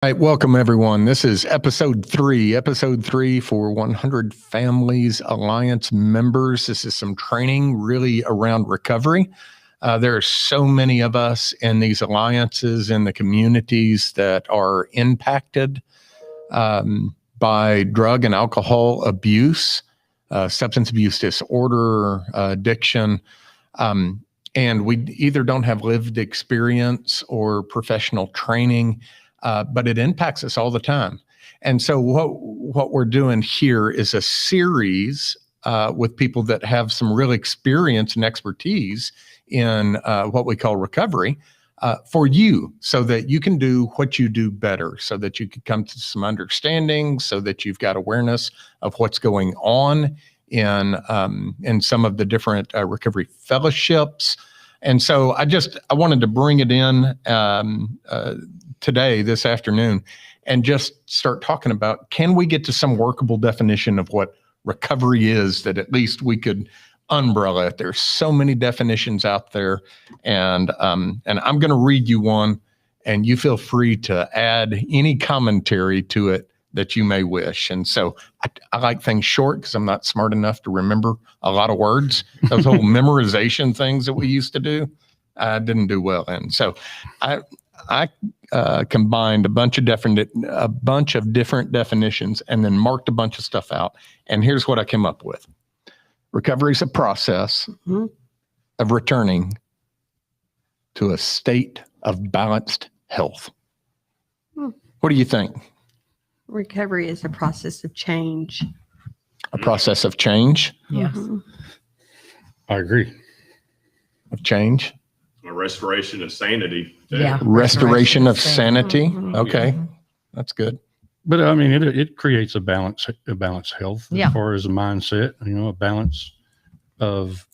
All right, welcome everyone. This is episode three for 100 Families Alliance members. This is some training really around recovery. There are so many of us in these alliances in the communities that are impacted by drug and alcohol abuse, substance abuse disorder, addiction. And we either don't have lived experience or professional training, but it impacts us all the time. And so what we're doing here is a series with people that have some real experience and expertise in what we call recovery for you, so that you can do what you do better, so that you can come to some understanding, so that you've got awareness of what's going on in some of the different recovery fellowships. And so I wanted to bring it in today, this afternoon, and just start talking about, can we get to some workable definition of what recovery is, that at least we could umbrella it. There's so many definitions out there, and I'm going to read you one, and you feel free to add any commentary to it that you may wish. And so I like things short because I'm not smart enough to remember a lot of words. Those whole memorization things that we used to do, I didn't do well in. So I combined a bunch of different definitions and then marked a bunch of stuff out. And here's what I came up with. Recovery is a process of returning to a state of balanced health. What do you think? Recovery is a process of change. A process of change? Yes. I agree. Of change? A restoration of sanity. Yeah. Restoration of sanity. Okay. That's good. But I mean, it creates a balanced health Yeah. as far as a mindset, a balance of,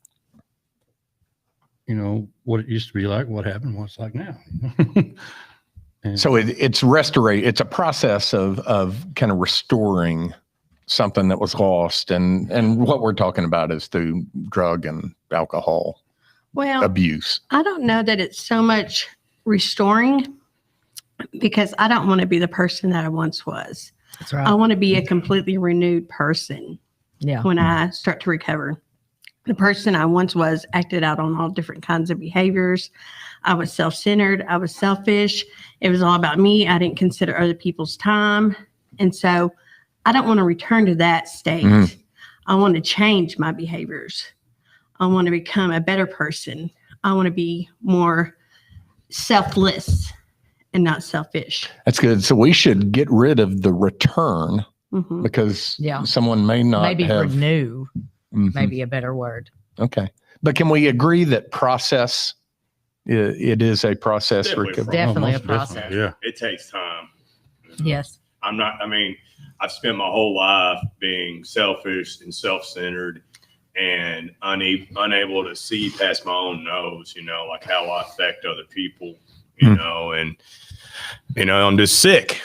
what it used to be like, what happened, what it's like now. And So it's a process of kind of restoring something that was lost. And what we're talking about is through drug and alcohol Well, abuse. I don't know that it's so much restoring, because I don't want to be the person that I once was. That's right. I want to be a completely renewed person Yeah. when I start to recover. The person I once was acted out on all different kinds of behaviors. I was self-centered. I was selfish. It was all about me. I didn't consider other people's time. And so I don't want to return to that state. Mhm. I want to change my behaviors. I want to become a better person. I want to be more selfless and not selfish. That's good. So we should get rid of the return, Mhm. because Yeah. someone may not Maybe have. renew, Mhm. maybe a better word. Okay. But can we agree that process, it is a process Definitely recovery? Definitely most a process. definitely, yeah. It takes time. Yes. I've spent my whole life being selfish and self-centered and unable to see past my own nose, like how I affect other people, and, I'm just sick.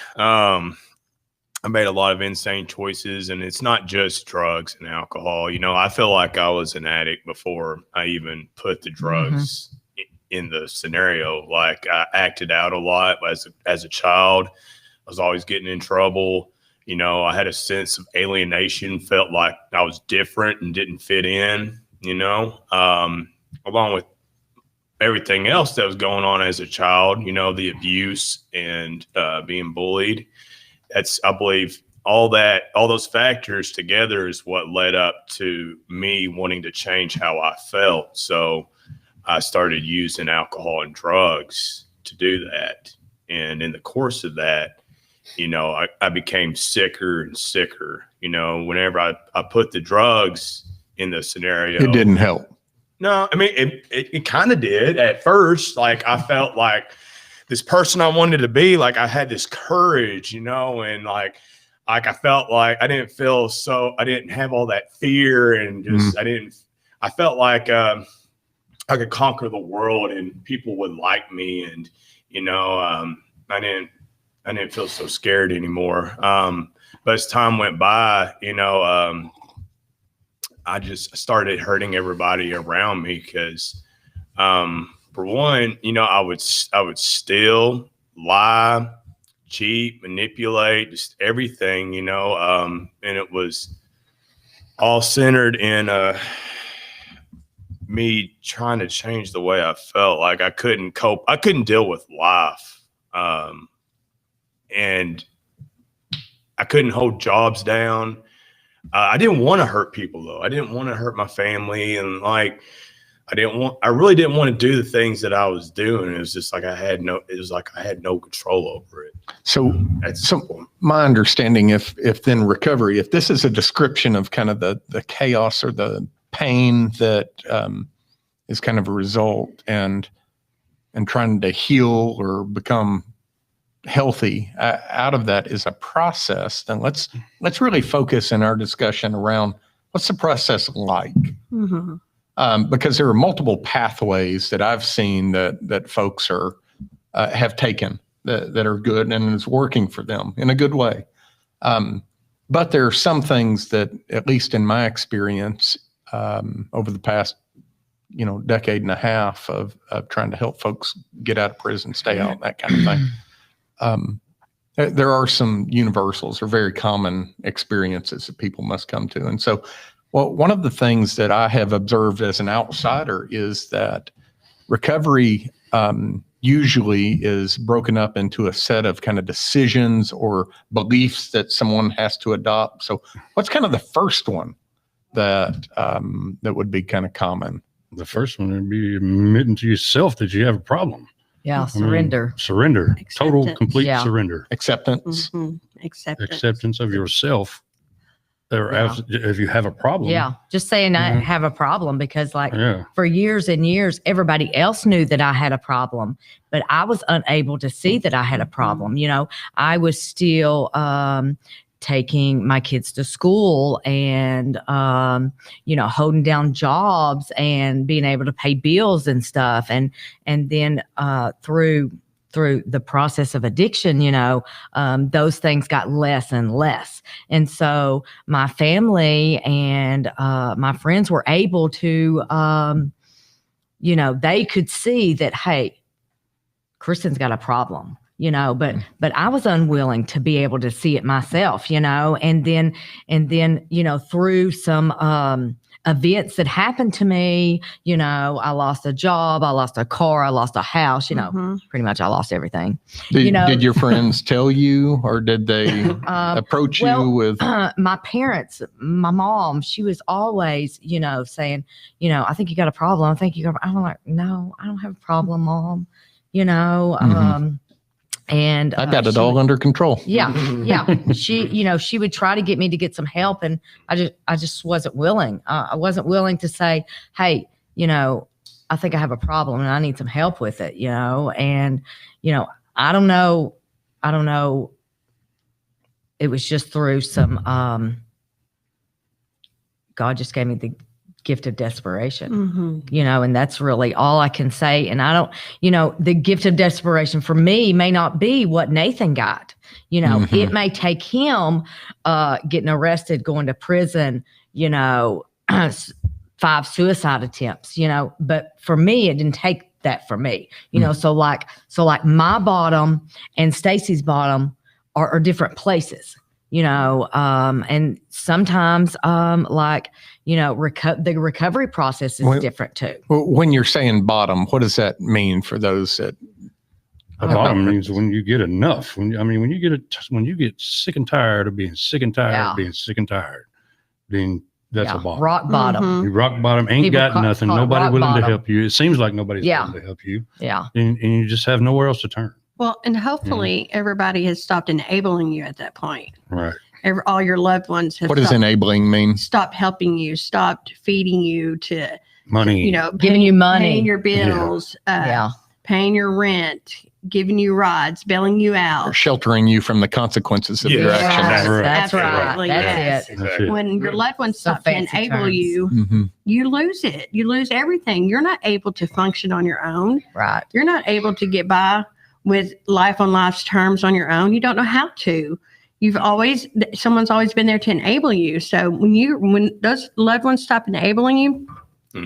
I made a lot of insane choices, and it's not just drugs and alcohol. I feel like I was an addict before I even put the drugs in the scenario. Like, I acted out a lot as a child. I was always getting in trouble. I had a sense of alienation, felt like I was different and didn't fit in, along with everything else that was going on as a child, the abuse and being bullied. I believe all those factors together is what led up to me wanting to change how I felt. So I started using alcohol and drugs to do that. And in the course of that, I became sicker and sicker. Whenever I put the drugs in the scenario, It didn't help. no, I mean, it kind of did at first. Like, I felt like this person I wanted to be. Like, I had this courage, and like I felt like I didn't have all that fear, and just I felt like I could conquer the world and people would like me, and I didn't feel so scared anymore. But as time went by, I just started hurting everybody around me because, for one, I would steal, lie, cheat, manipulate, just everything, you know. And it was all centered in me trying to change the way I felt. Like I couldn't cope. I couldn't deal with life. And I couldn't hold jobs down. I didn't want to hurt people though. I didn't want to hurt my family. And like, I really didn't want to do the things that I was doing. It was just like I had no control over it. So my understanding, if then recovery, if this is a description of kind of the chaos or the pain that is kind of a result and trying to heal or become healthy out of that is a process, then let's really focus in our discussion around what's the process like. Because there are multiple pathways that I've seen that folks are have taken that are good and is working for them in a good way. But there are some things that, at least in my experience, over the past, decade and a half of trying to help folks get out of prison, stay out, that kind of thing. There are some universals or very common experiences that people must come to. And so, one of the things that I have observed as an outsider is that recovery usually is broken up into a set of kind of decisions or beliefs that someone has to adopt. So what's kind of the first one that would be kind of common? The first one would be admitting to yourself that you have a problem. Yeah. I mean, Surrender. Surrender. Total, Acceptance. complete Yeah. surrender. Acceptance. Acceptance of yourself. Or Yeah. if you have a problem. Yeah. Just saying I Mhm. have a problem because Yeah. for years and years, everybody else knew that I had a problem, but I was unable to see that I had a problem. I was still taking my kids to school and, holding down jobs and being able to pay bills and stuff. And then through the process of addiction, those things got less and less. And so my family and my friends were able to, they could see that, hey, Kristen's got a problem. But I was unwilling to be able to see it myself, and then, through some events that happened to me, I lost a job, I lost a car, I lost a house, pretty much I lost everything. Did your friends tell you, or did they approach you with? My parents, my mom, she was always, saying, I think you got a problem. I'm like, no, I don't have a problem, Mom. And I got it all under control. Yeah. She would try to get me to get some help, and I just wasn't willing. I wasn't willing to say, hey, I think I have a problem and I need some help with it, and, I don't know. It was just through some, God just gave me the gift of desperation, and that's really all I can say. And I don't, the gift of desperation for me may not be what Nathan got, it may take him, getting arrested, going to prison, 5 suicide attempts, but for me, it didn't take that for me, so like my bottom and Stacy's bottom are different places. And sometimes, the recovery process is different too. When you're saying bottom, what does that mean for those that? The bottom means when you get enough. When you get sick and tired of being sick and tired of being sick and tired, then that's a bottom. Rock bottom. You rock bottom, ain't People got nothing. call it Nobody rock willing to bottom. help you. It seems like nobody's willing to help you. Yeah. And you just have nowhere else to turn. Well, and hopefully everybody has stopped enabling you at that point. Right. All your loved ones have What does enabling mean? stopped helping you, stopped feeding you to, Money. Giving you money. paying your bills, paying your rent, giving you rides, bailing you Or out. sheltering you from the consequences of your Yes. actions. Yes, Right. that's right. Absolutely, That's yes. it. That's it. When your loved ones So stop to fancy enable terms. you, Mhm. you lose it. You lose everything. You're not able to function on your own. Right. You're not able to get by with life on life's terms on your own. You don't know how to. Someone's always been there to enable you. So when those loved ones stop enabling you,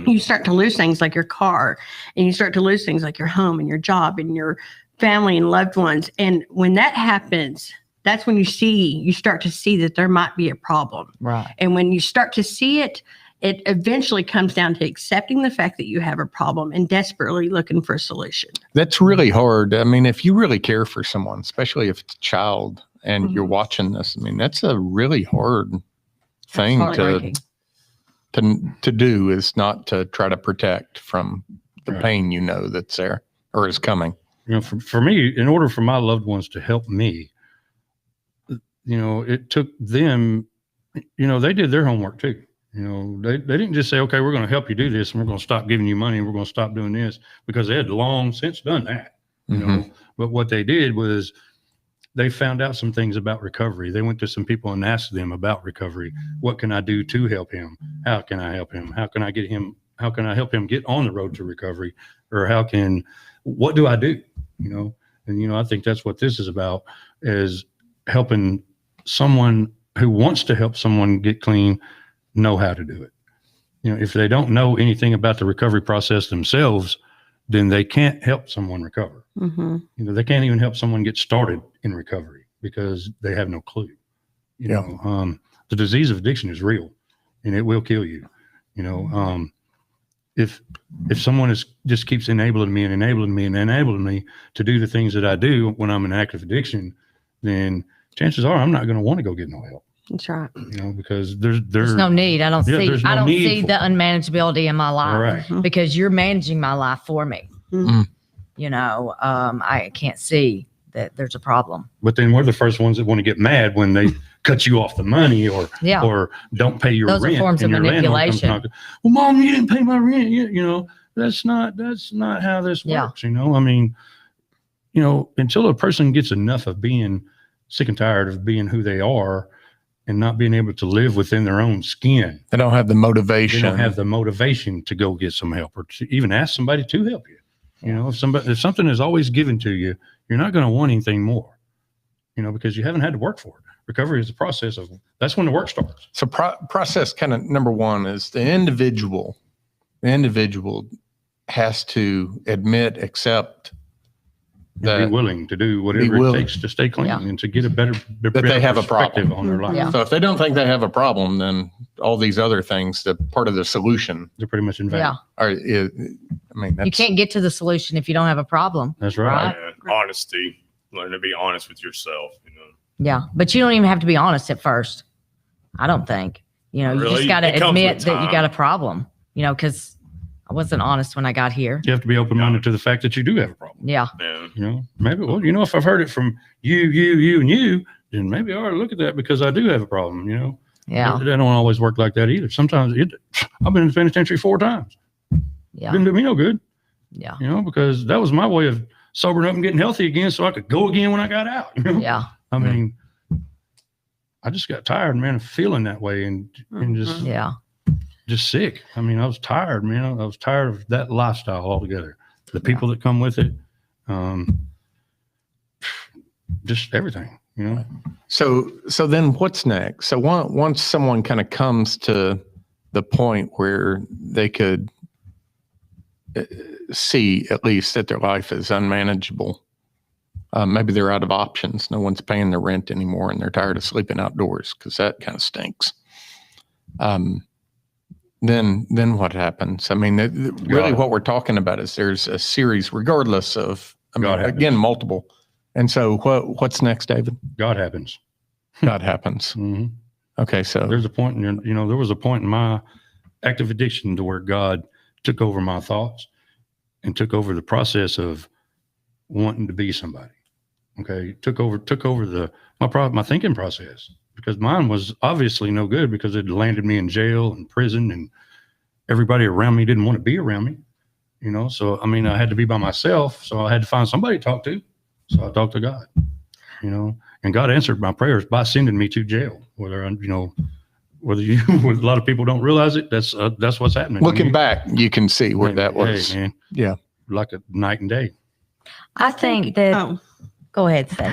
you start to lose things like your car, and you start to lose things like your home and your job and your family and loved ones. And when that happens, that's when you start to see that there might be a problem. Right. And when you start to see it, it eventually comes down to accepting the fact that you have a problem and desperately looking for a solution. That's really hard. I mean, if you really care for someone, especially if it's a child and you're Mhm. watching this, I mean, that's a really hard thing That's to heartbreaking. do, is not to try to protect from the Right. pain that's there or is coming. For me, in order for my loved ones to help me, it took them, they did their homework too. They didn't just say, okay, we're going to help you do this and we're going to stop giving you money and we're going to stop doing this, because they had long since done that, Mhm. But what they did was they found out some things about recovery. They went to some people and asked them about recovery. What can I do to help him? How can I help him? How can I help him get on the road to recovery? Or what do I do? And I think that's what this is about, is helping someone who wants to help someone get clean know how to do it. If they don't know anything about the recovery process themselves, then they can't help someone recover. Mm-hmm. They can't even help someone get started in recovery because they have no clue. The disease of addiction is real and it will kill you. If someone just keeps enabling me to do the things that I do when I'm in active addiction, then chances are I'm not going to want to go get no help. That's right. Because There's no need. I don't see. there's no I don't need see for the it. unmanageability in my life All right. Mhm. because you're managing my life for me. Mhm. I can't see that there's a problem. But then we're the first ones that want to get mad when they cut you off the money or don't pay your Those are rent. forms and of your landlord comes manipulation. knocking, well, Mom, you didn't pay my rent. That's not how this Yeah. works. I mean, until a person gets enough of being sick and tired of being who they are and not being able to live within their own skin, They don't have the they motivation. don't have the motivation to go get some help or to even ask somebody to help you. If something is always given to you, you're not going to want anything more, because you haven't had to work for it. Recovery is the process that's when the work starts. So process kind of number one is the individual has to admit, accept And that. be willing to do whatever it willing. takes to stay clean Yeah. and to get a better they have a perspective problem. on their life. Yeah. So if they don't think they have a problem, then all these other things, that part of the solution They're pretty much in vain. Yeah. are, that's, You can't get to the solution if you don't have a problem. That's right. Right. And honesty, learn to be honest with yourself. Yeah. But you don't even have to be honest at first. I don't think. You Really? just got to It comes admit with that you time. got a problem, because I wasn't honest when I got here. You have to be open-minded to the fact that you do have a problem. Yeah. Yeah. Maybe, if I've heard it from you, and you, then maybe I ought to look at that because I do have a problem, Yeah. It don't always work like that either. Sometimes I've been in the penitentiary 4 times. Yeah. Didn't do me no good, Yeah. because that was my way of sobering up and getting healthy again so I could go again when I got out. Yeah. I mean, I just got tired, man, of feeling that way and just Yeah. just sick. I mean, I was tired, man. I was tired of that lifestyle altogether. The people that come with it, just everything, so then what's next? So once someone kind of comes to the point where they could see at least that their life is unmanageable, maybe they're out of options. No one's paying their rent anymore and they're tired of sleeping outdoors because that kind of stinks. Then what happens? I mean, really what we're talking about is there's a series, regardless of, God happens. again, multiple. And so what's next, David? God happens. God happens. hmm Okay. So There's a point in there was a point in my active addiction to where God took over my thoughts and took over the process of wanting to be somebody. Okay. Took over my thinking process, because mine was obviously no good because it landed me in jail and prison and everybody around me didn't want to be around me, So, I mean, I had to be by myself. So I had to find somebody to talk to. So I talked to God, and God answered my prayers by sending me to jail. Whether a lot of people don't realize it, that's what's happening. looking back, you can see where that was. Hey, man, Yeah. like a night and day. I think that. Oh, Go ahead, Stacey.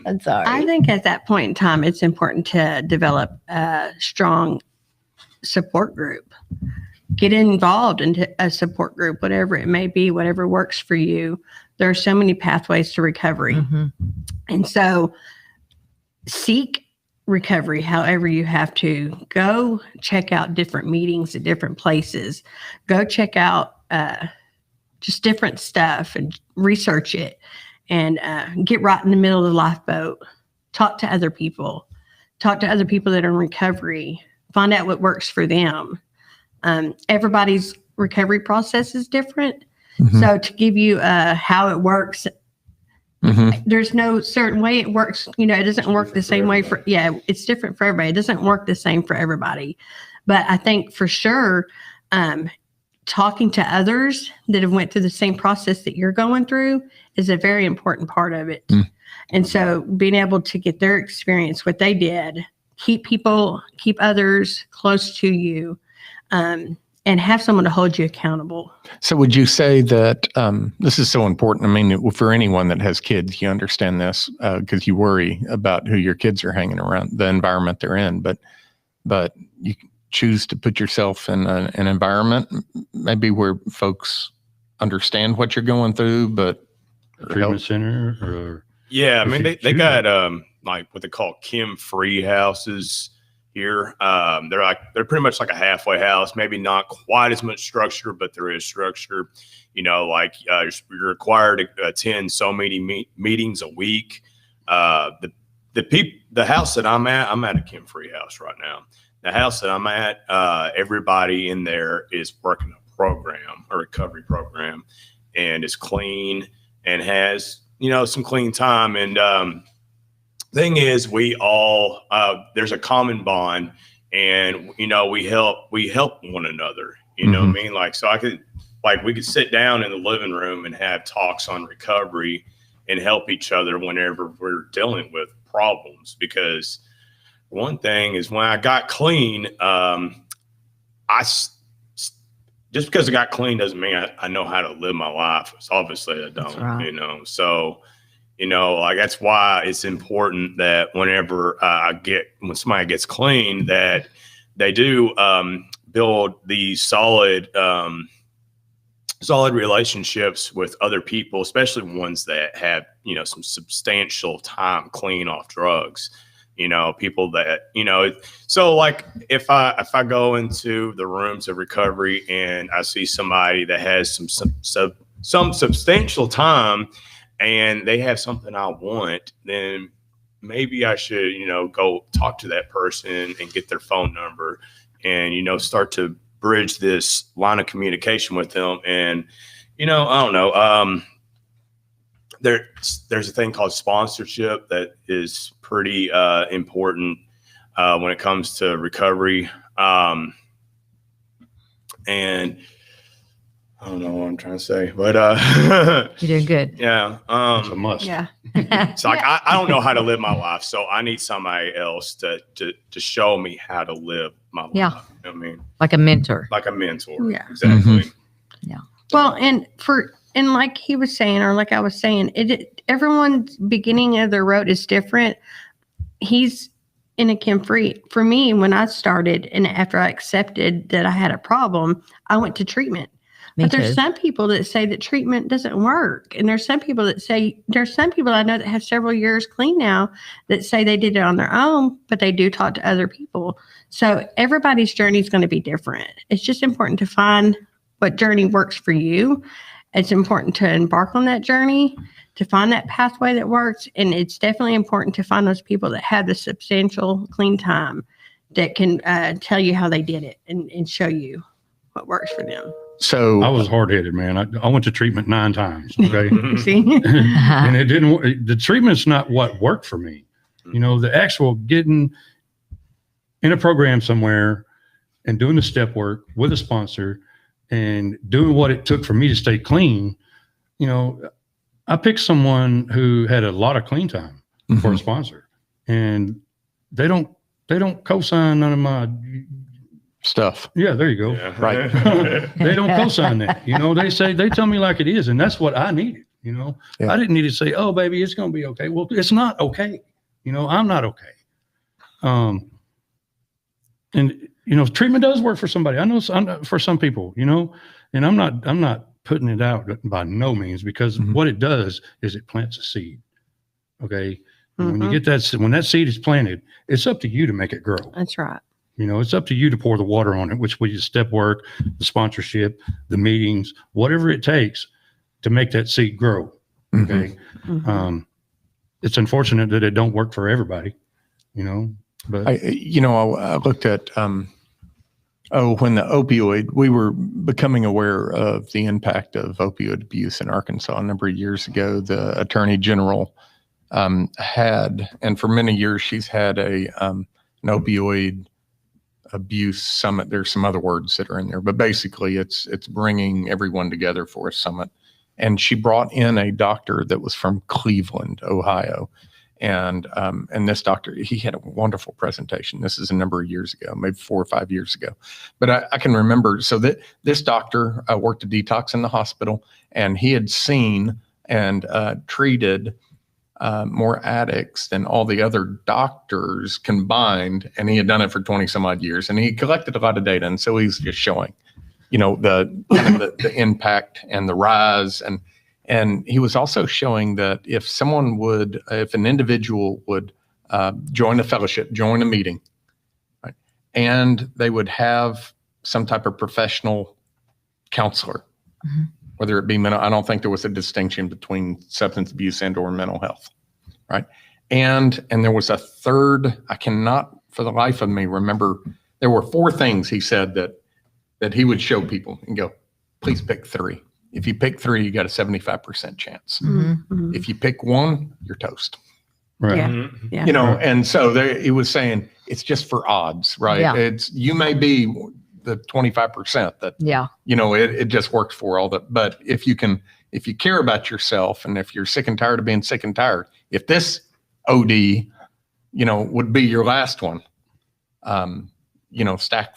I'm sorry. I think at that point in time, it's important to develop a strong support group. get involved into a support group, whatever it may be, whatever works for you. There are so many pathways to recovery. Mhm. And so seek recovery however you have to. Go check out different meetings at different places. Go check out just different stuff and research it, and get right in the middle of the lifeboat. Talk to other people. Talk to other people that are in recovery. Find out what works for them. Everybody's recovery process is different. Mhm. So to give you how it works, Mhm. there's no certain way it works. You know, it doesn't work the same way for, it's different for everybody. It doesn't work the same for everybody. But I think for sure, talking to others that have went through the same process that you're going through is a very important part of it. Mm. And so being able to get their experience, what they did, keep others close to you, and have someone to hold you accountable. So would you say that this is so important? I mean, for anyone that has kids, you understand this because you worry about who your kids are hanging around, the environment they're in. But you choose to put yourself in an environment maybe where folks understand what you're going through, but Treatment center or Yeah, I If mean you they choose got like what they call Kim free houses here. They're pretty much like a halfway house, maybe not quite as much structure, but there is structure. You know, like you're required to attend so many meetings a week. The house that I'm at a Kim free house right now. The house that I'm at, everybody in there is working a recovery program, and is clean and has, you know, some clean time. And thing is, we all there's a common bond, and you know, we help one another. You know what I mean? Like, so we could sit down in the living room and have talks on recovery and help each other whenever we're dealing with problems. Because one thing is, when I got clean, just because I got clean doesn't mean I know how to live my life. So obviously I don't, right. you know. So, you know, like that's why it's important that whenever when somebody gets clean, that they do build these solid relationships with other people, especially ones that have, you know, some substantial time clean off drugs. You know, people that, you know, so like if I go into the rooms of recovery and I see somebody that has some substantial time and they have something I want, then maybe I should, you know, go talk to that person and get their phone number and, you know, start to bridge this line of communication with them. And, you know, I don't know, there's a thing called sponsorship that is pretty important when it comes to recovery. And I don't know what I'm trying to say, but You're doing good. yeah. it's a must. Yeah. It's like I don't know how to live my life, so I need somebody else to show me how to live my life. Yeah. I mean, Like a mentor. like a mentor. Yeah. Exactly. Well, and like he was saying, or like I was saying, everyone's beginning of their road is different. He's in a Kim free. For me, when I started and after I accepted that I had a problem, I went to treatment. Me But there's too. some people that say that treatment doesn't work. And there's some people I know that have several years clean now that say they did it on their own, but they do talk to other people. So everybody's journey is going to be different. It's just important to find what journey works for you. It's important to embark on that journey, to find that pathway that works. And it's definitely important to find those people that have the substantial clean time that can tell you how they did it and show you what works for them. so I was hard headed, man. I went to treatment 9 times. Okay. See? And it didn't work. The treatment's not what worked for me. You know, the actual getting in a program somewhere and doing the step work with a sponsor and doing what it took for me to stay clean. You know, I picked someone who had a lot of clean time for a sponsor, and they don't co-sign none of my stuff. Yeah, there you go. Yeah. Right. They don't co-sign that. You know, they tell me like it is, and that's what I needed. You know, Yeah. I didn't need to say, "Oh, baby, it's going to be okay." Well, it's not okay. You know, I'm not okay. And treatment does work for somebody. I know for some people, and I'm not putting it out by no means, because Mhm. what it does is it plants a seed. Okay. And when you Mhm. get when that seed is planted, it's up to you to make it grow. That's right. It's up to you to pour the water on it, which we use step work, the sponsorship, the meetings, whatever it takes to make that seed grow. Mhm. Okay. Mhm. It's unfortunate that it don't work for everybody, but I looked at, when the opioid, we were becoming aware of the impact of opioid abuse in Arkansas a number of years ago. The Attorney General had, and for many years, she's had an opioid abuse summit. There's some other words that are in there, but basically it's bringing everyone together for a summit. And she brought in a doctor that was from Cleveland, Ohio. And this doctor, he had a wonderful presentation. This is a number of years ago, maybe 4 or 5 years ago. But I can remember, so that this doctor worked a detox in the hospital, and he had seen and treated more addicts than all the other doctors combined. And he had done it for 20 some odd years, and he collected a lot of data. And so he's just showing, the impact and the rise. And he was also showing that if an individual would join a fellowship, join a meeting, right, and they would have some type of professional counselor, Mhm. whether it be mental, I don't think there was a distinction between substance abuse and or mental health, right? And there was a third, I cannot for the life of me remember, there were 4 things he said that he would show people and go, please pick 3. If you pick 3, you got a 75% chance. Mhm. Mhm. If you pick 1, you're toast. right. Yeah. Mhm. Yeah. And so he was saying it's just for odds, right? Yeah. You may be the 25% that, Yeah. it just works for all that. But if you care about yourself, and if you're sick and tired of being sick and tired, if this OD, would be your last one, stack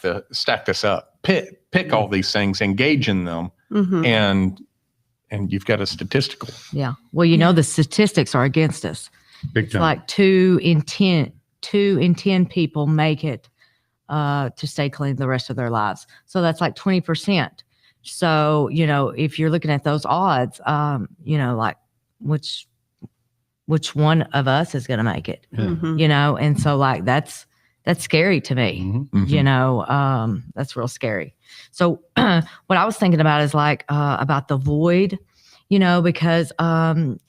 this up, pick all these things, engage in them, Mhm. and you've got a statistical. Yeah. Well, the statistics are against us. Big It's time. like 2 in 10 people make it to stay clean the rest of their lives. So that's like 20%. So, if you're looking at those odds, like which one of us is going to make it, Yeah. Mhm. and so like, that's scary to me. Mhm. That's real scary. So what I was thinking about is like about the void, because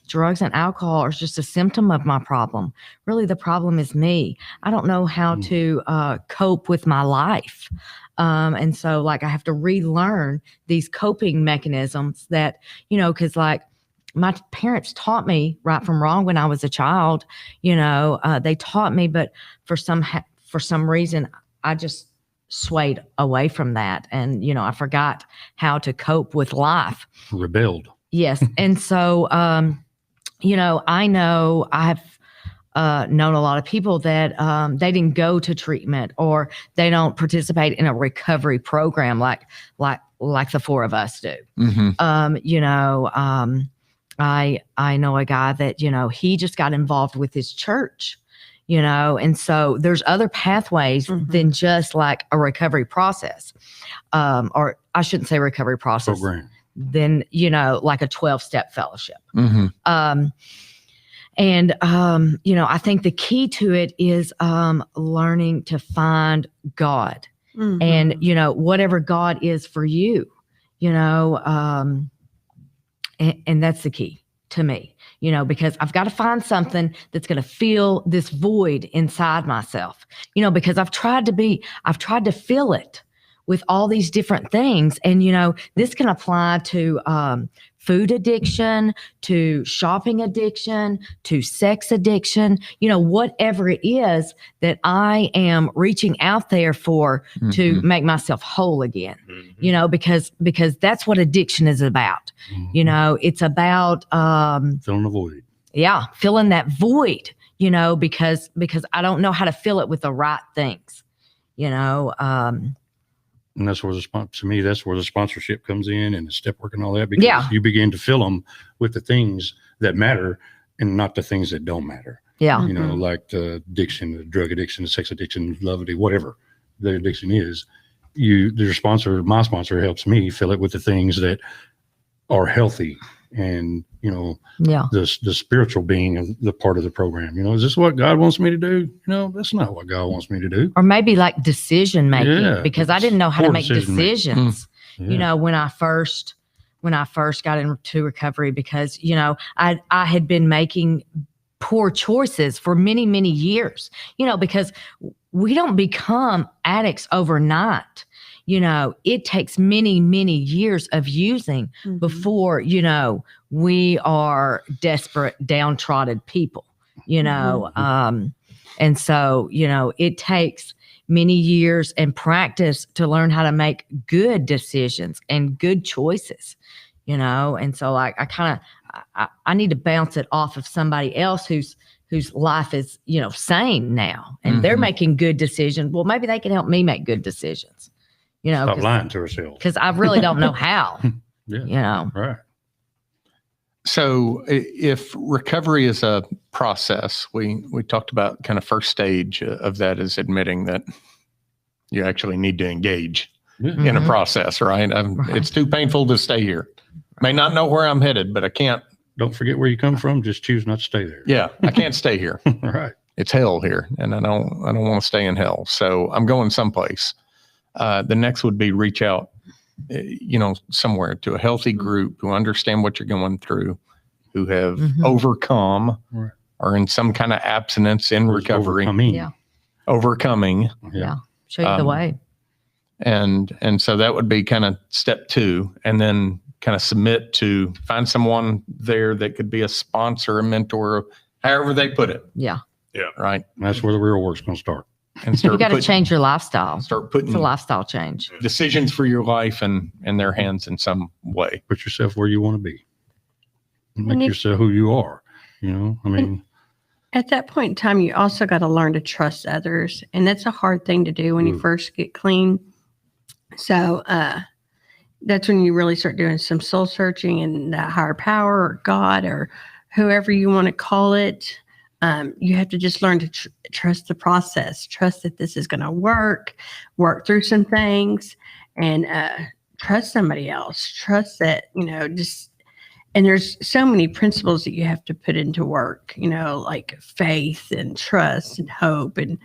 drugs and alcohol are just a symptom of my problem. Really, the problem is me. I don't know how to cope with my life. And so like I have to relearn these coping mechanisms that, because like my parents taught me right from wrong when I was a child, they taught me, but for some reason, I just swayed away from that. And, I forgot how to cope with life. Rebelled. Yes. And so, I know I've known a lot of people that they didn't go to treatment, or they don't participate in a recovery program like the 4 of us do. Mhm. I know a guy that, he just got involved with his church, and so there's other pathways Mhm. than just like a recovery process. Or I shouldn't say recovery process, Program. than, like a 12-step fellowship. Mhm. I think the key to it is learning to find God, Mhm. and, whatever God is for you, and that's the key to me, because I've got to find something that's going to fill this void inside myself, because I've tried to fill it with all these different things. And, this can apply to food addiction, to shopping addiction, to sex addiction, whatever it is that I am reaching out there for to Mhm. make myself whole again, Mhm. because that's what addiction is about. Mhm. It's about, Filling the void. filling that void, because I don't know how to fill it with the right things, And that's where to me, that's where the sponsorship comes in, and the step work and all that, because Yeah. you begin to fill them with the things that matter and not the things that don't matter. yeah. Mhm. Like the addiction, the drug addiction, the sex addiction, love addiction, whatever. the addiction is, my sponsor helps me fill it with the things that are healthy and, Yeah. the spiritual being of the part of the program. Is this what God wants me to do? That's not what God wants me to do. Or maybe like decision making, Yeah, because I didn't know how to poor make decision-making. decisions. Yeah. When I first got into recovery, because I had been making poor choices for many, many years. Because we don't become addicts overnight. It takes many, many years of using Mhm. before we are desperate, downtrodden people. And so it takes many years and practice to learn how to make good decisions and good choices, and so like I need to bounce it off of somebody else whose life is, sane now, and they're Mhm. making good decisions. Well, maybe they can help me make good decisions, Stop lying to ourselves. because I really don't know how, Yeah. Right. So if recovery is a process, we talked about kind of first stage of that is admitting that you actually need to engage Yeah. in a Mhm. process, right? Right. It's too painful to stay here. May not know where I'm headed, but I can't. Don't forget where you come from. Just choose not to stay there. Yeah, I can't stay here. Right. It's hell here, and I don't want to stay in hell. So I'm going someplace. The next would be reach out, somewhere to a healthy group who understand what you're going through, who have Mhm. overcome Right. or in some kind of abstinence in recovery, Overcoming. overcoming. Yeah. Show you the Um, way. And so that would be kind of step 2, and then kind of submit to find someone there that could be a sponsor, a mentor, however they put it, Yeah. right? That's where the real work's going to start. And You start got to putting, change your lifestyle. start It's putting a lifestyle change. decisions for your life in their hands in some way. Put yourself where you want to be. Make And if- yourself who you are. At that point in time, you also got to learn to trust others. And that's a hard thing to do when you Ooh. first get clean. So that's when you really start doing some soul searching and that higher power or God or whoever you want to call it. You have to just learn to trust the process, trust that this is going to work through some things, and trust somebody else. Trust that, and there's so many principles that you have to put into work, like faith and trust and hope. And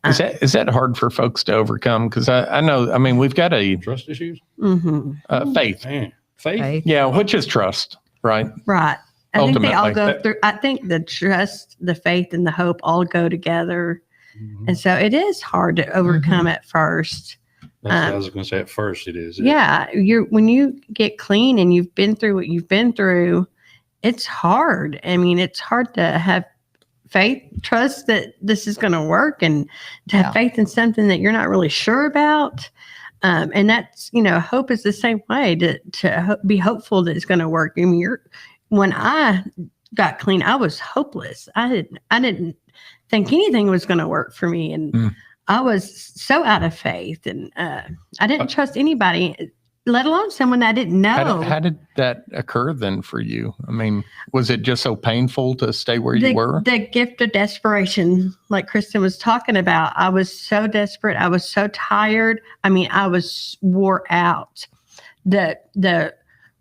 Is that hard for folks to overcome? Because I know, we've got a Trust issues? faith. Man. Faith? Faith. Yeah, which is trust, right? right. I think they all Ultimately. go through. I think the trust, the faith, and the hope all go together. Mhm. And so it is hard to overcome at first. That's what I was going to say. At first, it is. Yeah, when you get clean and you've been through what you've been through, it's hard. It's hard to have faith, trust that this is going to work, and to have Yeah. faith in something that you're not really sure about. And that's, hope is the same way, to be hopeful that it's going to work. When I got clean, I was hopeless. I didn't think anything was going to work for me, and I was so out of faith, and I didn't trust anybody, let alone someone that I didn't know. How did that occur then for you? Was it just so painful to stay where you were? The gift of desperation, like Kristen was talking about. I was so desperate. I was so tired. I was wore out. The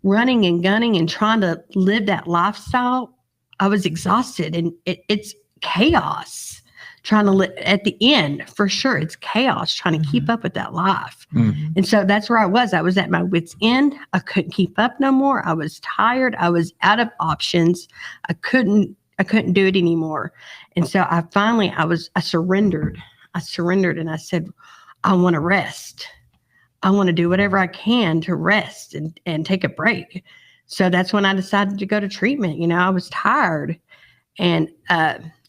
running and gunning and trying to live that lifestyle, I was exhausted, and it's chaos trying to live at the end. For sure, it's chaos trying to keep up with that life. Mhm. And so that's where I was. I was at my wit's end. I couldn't keep up no more. I was tired. I was out of options. I couldn't do it anymore. And so I surrendered. I surrendered, and I said, I want to rest. I want to do whatever I can to rest and take a break. So that's when I decided to go to treatment. I was tired. And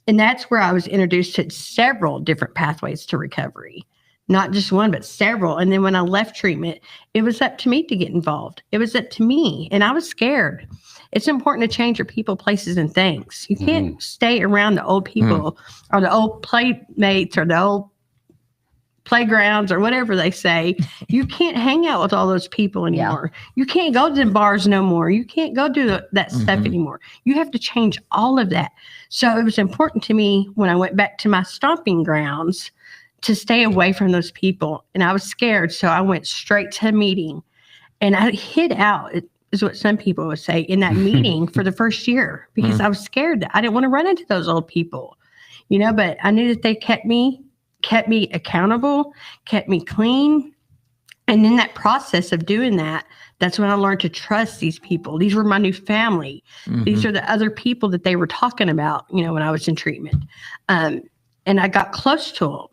that's where I was introduced to several different pathways to recovery, not just one, but several. And then when I left treatment, it was up to me to get involved. It was up to me, and I was scared. It's important to change your people, places, and things. You can't stay around the old people or the old playmates or the old playgrounds or whatever they say. You can't hang out with all those people anymore. You can't go to the bars no more. You can't go do that stuff anymore. You have to change all of that. So it was important to me when I went back to my stomping grounds to stay away from those people. And I was scared. So I went straight to a meeting and I hid out, is what some people would say, in that meeting for the first year because I was scared that I didn't want to run into those old people, but I knew that they kept me accountable, kept me clean. And in that process of doing that, that's when I learned to trust these people. These were my new family. These are the other people that they were talking about, when I was in treatment. And I got close to them,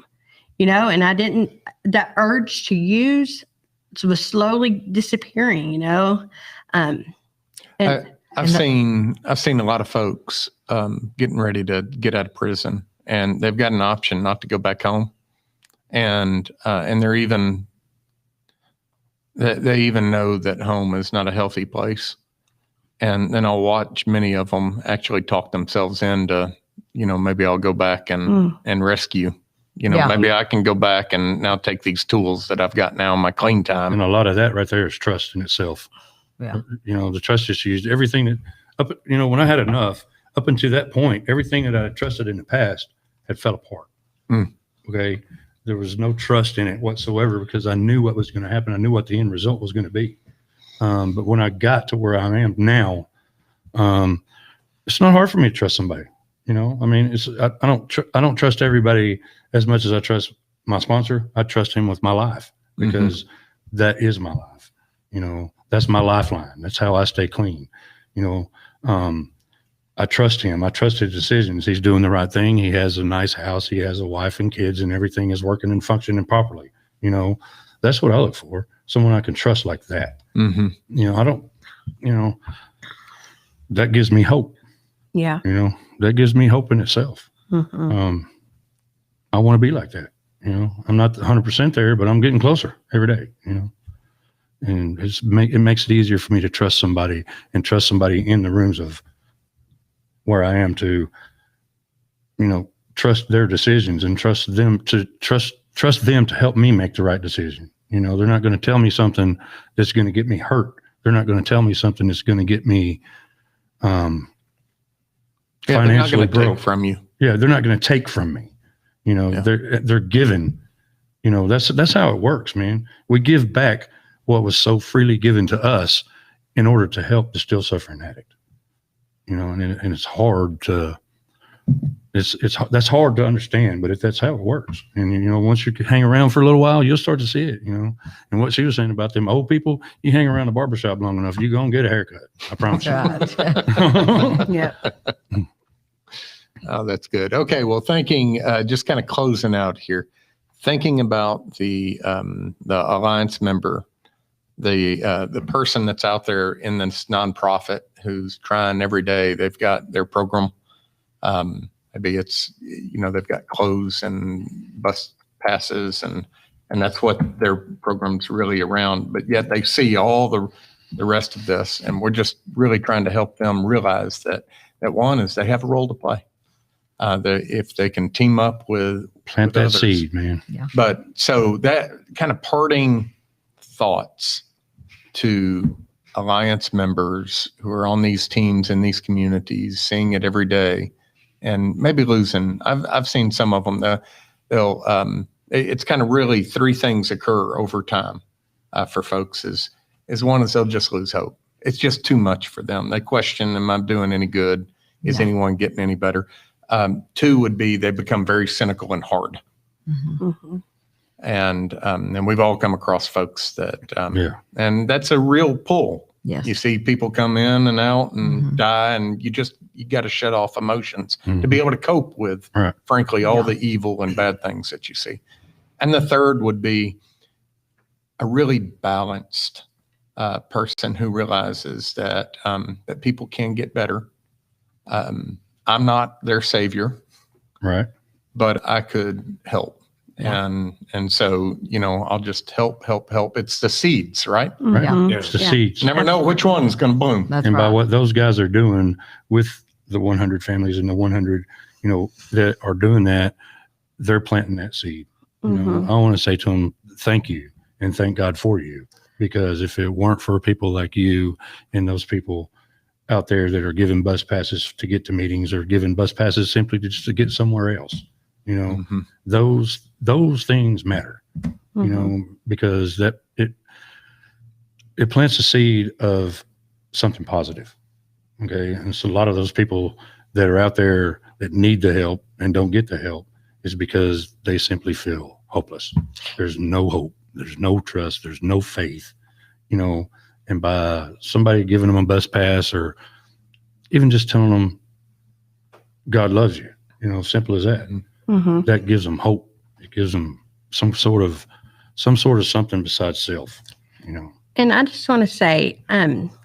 and I didn't, that urge to use was slowly disappearing, and I've seen a lot of folks getting ready to get out of prison, and they've got an option not to go back home, and they're even they even know that home is not a healthy place, and then I'll watch many of them actually talk themselves into, maybe I'll go back and rescue. Yeah. Maybe I can go back and now take these tools that I've got now in my clean time. And a lot of that right there is trust in itself. Yeah. The trust issues, everything that when I had enough, up until that point, everything that I had trusted in the past had fell apart. Okay. There was no trust in it whatsoever because I knew what was going to happen. I knew what the end result was going to be. But when I got to where I am now, it's not hard for me to trust somebody. I don't trust everybody as much as I trust my sponsor. I trust him with my life because that is my life. That's my lifeline. That's how I stay clean. I trust him. I trust his decisions. He's doing the right thing. He has a nice house. He has a wife and kids, and everything is working and functioning properly. That's what I look for. Someone I can trust like that. I don't, that gives me hope. yeah. That gives me hope in itself. I want to be like that. I'm not 100% there, but I'm getting closer every day, and it makes it easier for me to trust somebody and trust somebody in the rooms of where I am to, trust their decisions and trust them to help me make the right decision. They're not going to tell me something that's going to get me hurt. They're not going to tell me something that's going to get me, they're not financially going to take broke from you. Yeah, they're not going to take from me. They're given. That's how it works, man. We give back what was so freely given to us in order to help the still suffering addict. And it's hard to that's hard to understand, but that's how it works. And once you hang around for a little while, you'll start to see it. And what she was saying about them old people, you hang around the barbershop long enough, you're gonna get a haircut. I promise you. Yeah. Oh, that's good. Okay. Well, just kind of closing out here, thinking about the Alliance member, the person that's out there in this nonprofit who's trying every day. They've got their program. Maybe it's, they've got clothes and bus passes and that's what their program's really around. But yet they see all the rest of this. And we're just really trying to help them realize that one is they have a role to play. If they can team up with Plant that others. seed, man. But so that kind of parting thoughts to Alliance members who are on these teams in these communities, seeing it every day, and maybe losing. I've seen some of them. It's kind of really three things occur over time for folks. Is one is they'll just lose hope. It's just too much for them. They question, am I doing any good? Is anyone getting any better? Two would be they become very cynical and hard. And we've all come across folks that, and that's a real pull. Yes. You see people come in and out and die, and you got to shut off emotions to be able to cope with, frankly, all the evil and bad things that you see. And the third would be a really balanced person who realizes that that people can get better. I'm not their savior, Right. but I could help. And so, I'll just help. It's the seeds, right? Yeah. It's the seeds. Never know which one's going to bloom. That's And by right. what those guys are doing with the 100 families and the 100, that are doing that, they're planting that seed. I want to say to them, thank you and thank God for you, because if it weren't for people like you and those people out there that are giving bus passes to get to meetings or giving bus passes simply just to get somewhere else, You know, Mhm. those things matter. You Mhm. know, because that it plants a seed of something positive. Okay, and so a lot of those people that are out there that need the help and don't get the help is because they simply feel hopeless. There's no hope. There's no trust. There's no faith. You know, and by somebody giving them a bus pass or even just telling them God loves you, you know, simple as that. Mhm. That gives them hope. It gives them some sort of something besides self. You know. And I just want to say,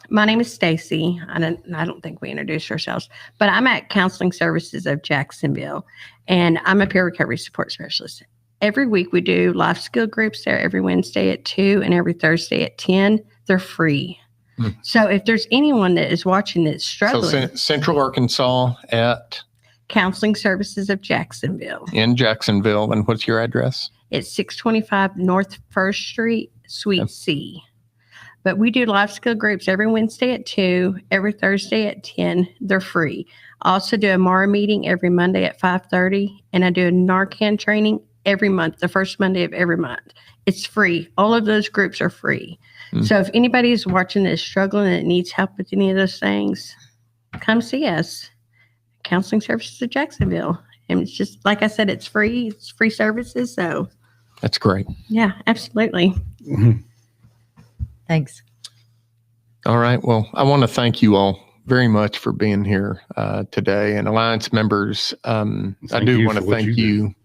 my name is Stacy. I don't think we introduced ourselves, but I'm at Counseling Services of Jacksonville, and I'm a peer recovery support specialist. Every week we do life skill groups there every Wednesday at 2 and every Thursday at 10. They're free. Hmm. So if there's anyone that is watching that's So struggling, Central Arkansas at Counseling Services of Jacksonville. in Jacksonville. And what's your address? It's 625 North First Street, Suite C. But we do life skill groups every Wednesday at 2, every Thursday at 10. They're free. I also do a MARA meeting every Monday at 5:30, and I do a Narcan training every month, the first Monday of every month. It's free. All of those groups are free. Mm. So if anybody is watching that's struggling and needs help with any of those things, come see us. Counseling Services of Jacksonville. And it's just, like I said, it's free. It's free services. So, That's great. yeah, absolutely. Mhm. Thanks. All right. Well, I want to thank you all very much for being here today. And Alliance members, I Thank do you want to for what thank you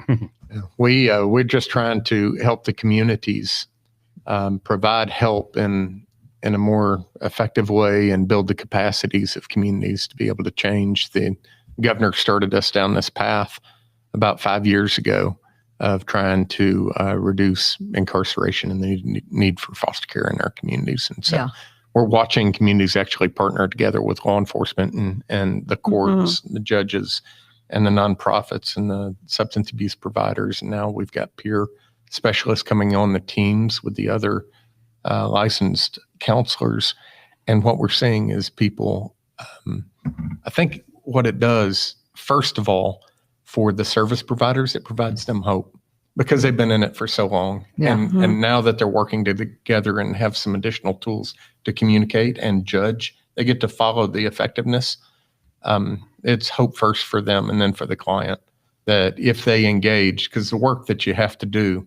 you. We're just trying to help the communities provide help in a more effective way and build the capacities of communities to be able to change. The governor started us down this path about 5 years ago of trying to reduce incarceration and the need for foster care in our communities. And so Yeah. we're watching communities actually partner together with law enforcement and the courts, the judges, and the nonprofits and the substance abuse providers. And now we've got peer specialists coming on the teams with the other licensed counselors. And what we're seeing is people, I think what it does, first of all, for the service providers, it provides them hope because they've been in it for so long. Yeah. And now that they're working together and have some additional tools to communicate and judge, they get to follow the effectiveness. It's hope first for them and then for the client that if they engage, because the work that you have to do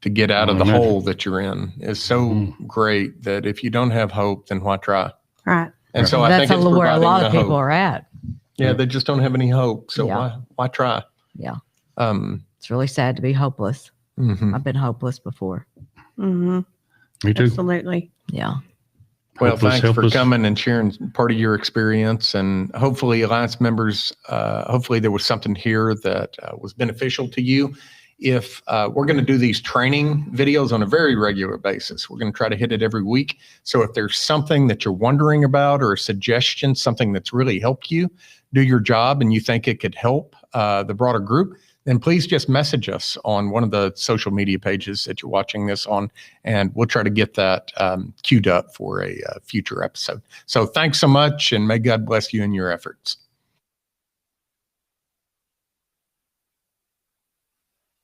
to get out of the Imagine. hole that you're in is so great that if you don't have hope, then why try? Right. And so I That's think it's where a providing lot the of people hope. are at. Yeah, they just don't have any hope. So Yeah. why try? Yeah. Um, It's really sad to be hopeless. mhm. I've been hopeless before. Mm-hmm. Me too. Absolutely. Yeah. Well, Hopeless, thanks helpless. for coming and sharing part of your experience. And hopefully, Alliance members, hopefully there was something here that was beneficial to you. If we're going to do these training videos on a very regular basis, we're going to try to hit it every week. So if there's something that you're wondering about or a suggestion, something that's really helped you do your job and you think it could help the broader group, then please just message us on one of the social media pages that you're watching this on, and we'll try to get that queued up for a future episode. So thanks so much, and may God bless you in your efforts.